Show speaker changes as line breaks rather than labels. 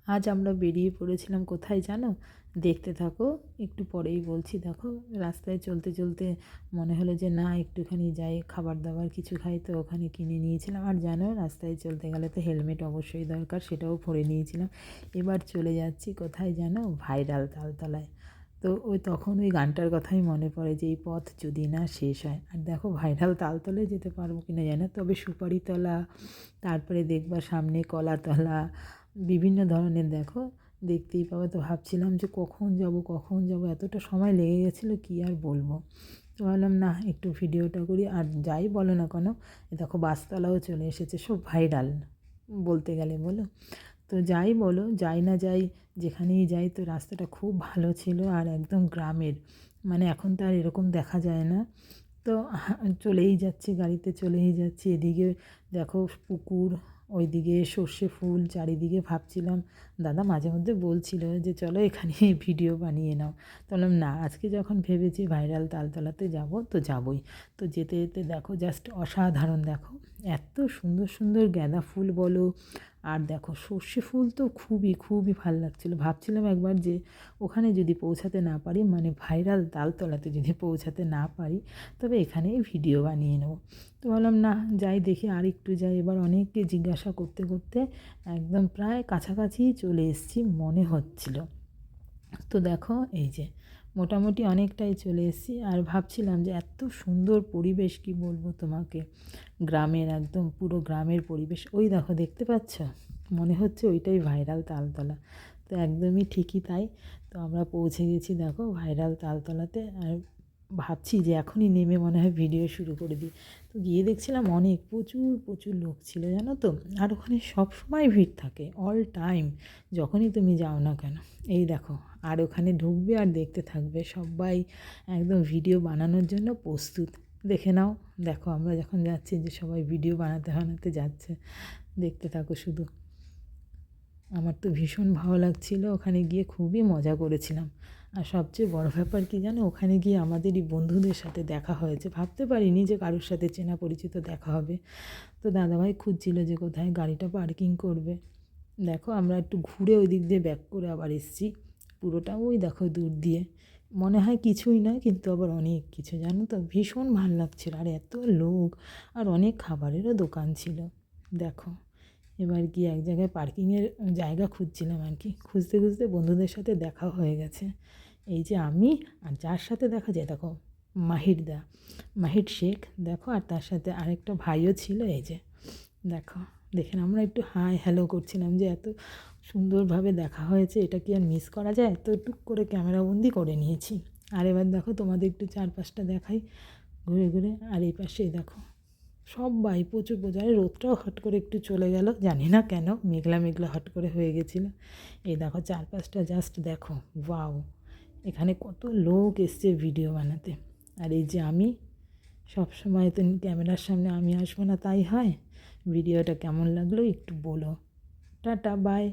আজ আমরা বেরিয়ে পড়েছিলাম কোথায় জানো? দেখতে থাকো, একটু পরেই বলছি। দেখো, রাস্তায় চলতে চলতে মনে হলো যে না, একটুখানি যাই, খাবার দাবার কিছু খাই, তো ওখানে কিনে নিয়েছিলাম। আর জানো, রাস্তায় চলতে গেলে তো হেলমেট অবশ্যই দরকার, সেটাও পরে নিয়েছিলাম। এবার চলে যাচ্ছি কোথায় জানো? ভাইরাল তালতলায়। তো তখন ওই গানটার কথাই মনে পড়ে যে এই পথ যদি না শেষ হয়। আর দেখো, ভাইরাল তালতলায় যেতে পারবো কিনা জানো, তবে সুপারিতলা, তারপরে দেখবা সামনে কলাতলা, বিভিন্ন ধরনের দেখো দেখতেই পাবে। তো ভাবছিলাম যে কখন যাব কখন যাব, এতটা সময় লেগে গেছিলো কি আর বলবো। তো ভাবলাম না, একটু ভিডিওটা করি। আর যাই বলো না কেন, এ দেখো বাসতলাও চলে এসেছে, সব ভাইরাল বলতে গেলে বলো। তো যাই বলো, যাই না যাই, যেখানেই যাই, তো রাস্তাটা খুব ভালো ছিল আর একদম গ্রামের, মানে এখন তো আর এরকম দেখা যায় না। তো চলেই যাচ্ছি, গাড়িতে চলেই যাচ্ছি। এদিকে দেখো পুকুর, ওইদিকে সর্ষে ফুল চারিদিকে। ভাবছিলাম, দাদা মাঝে মধ্যে বলছিল যে চলো এখানে ভিডিও বানিয়ে নাও। তো বললাম না, আজকে যখন ভেবেছি ভাইরাল তালতলাতে যাব তো যাবই। তো যেতে যেতে দেখো জাস্ট অসাধারণ, দেখো এত সুন্দর সুন্দর গাঁদা ফুল বলো, আর দেখো সর্ষে ফুল তো খুবই খুবই ভালো লাগছিলো। ভাবছিলাম একবার যে ওখানে যদি পৌঁছাতে না পারি, মানে ভাইরাল তালতলাতে যদি পৌঁছাতে না পারি, তবে এখানেই ভিডিও বানিয়ে নেব। তো ভাবলাম না, যাই দেখি আর একটু যাই। এবার অনেককে জিজ্ঞাসা করতে করতে একদম প্রায় কাছাকাছি চলে এসেছি মনে হচ্ছিল। তো দেখো এই যে মোটামুটি অনেকটাই চলে এসেছি। আর ভাবছিলাম যে এত সুন্দর পরিবেশ, কি বলবো তোমাকে, গ্রামের, একদম পুরো গ্রামের পরিবেশ। ওই দেখো দেখতে পাচ্ছ, মনে হচ্ছে ওইটাই ভাইরাল তালতলা। তো একদমই ঠিকই তাই। তো আমরা পৌঁছে গেছি দেখো ভাইরাল তালতলাতে। আর ভাবছি যে এখনই নেমে মনে হয় ভিডিও শুরু করে দিই। তো গিয়ে দেখছিলাম অনেক প্রচুর প্রচুর লোক ছিল জানো তো। আর ওখানে সব সময় ভিড় থাকে, অল টাইম, যখনই তুমি যাও না কেন। এই দেখো, আর ওখানে ঢুকবে আর দেখতে থাকবে সবাই, একদম ভিডিও বানানোর জন্য প্রস্তুত। দেখে নাও, দেখো আমরা যখন যাচ্ছি যে সবাই ভিডিও বানাতে বানাতে যাচ্ছে, দেখতে থাকো শুধু। আমার তো ভীষণ ভালো লাগছিল, ওখানে গিয়ে খুবই মজা করেছিলাম। আর সবচেয়ে বড় ব্যাপার কি জানো, ওখানে গিয়ে আমাদেরই বন্ধুদের সাথে দেখা হয়েছে। ভাবতে পারিনি যে কারোর সাথে চেনা পরিচিত দেখা হবে। তো দাদাভাই খুঁজছিল যে কোথায় গাড়িটা পার্কিং করবে। দেখো আমরা একটু ঘুরে ওই দিক দিয়ে ব্যাক করে আবার এসেছি। পুরোটা ওই দেখো দূর দিয়ে মনে হয় কিছুই না, কিন্তু আবার অনেক কিছু, জানো তো। ভীষণ ভালো লাগছিল, আর এত লোক, আর অনেক খাবারেরও দোকান ছিল। দেখো, এবার গিয়ে এক জায়গায় পার্কিংয়ের জায়গা খুঁজছিলাম আর কি, খুঁজতে খুঁজতে বন্ধুদের সাথে দেখা হয়ে গেছে। এই যে আমি, আর যার সাথে দেখা যায় দেখো, মাহিরদা, মাহির শেখ দেখো, আর তার সাথে আরেকটা ভাইও ছিল। এই যে দেখো, দেখেন আমরা একটু হাই হ্যালো করছিলাম যে এত সুন্দরভাবে দেখা হয়েছে, এটা কি আর মিস করা যায়? তো টুক করে ক্যামেরাবন্দি করে নিয়েছি। আর এবার দেখো তোমাদের একটু চারপাশটা দেখাই ঘুরে ঘুরে। আর এই পাশেই দেখো সবাই প্রচুর প্রচুর। আর রোদটাও হট করে একটু চলে গেল, জানি না কেন, মেঘলা মেঘলা হট করে হয়ে গেছিলো। এই দেখো চারপাশটা জাস্ট দেখো, ওয়াও, এখানে কত লোক এসছে ভিডিও বানাতে। আর এই যে আমি, সব সময় তো ক্যামেরার সামনে আমি আসবো না তাই হয়। ভিডিওটা কেমন লাগলো একটু বলো। Ta-ta, by.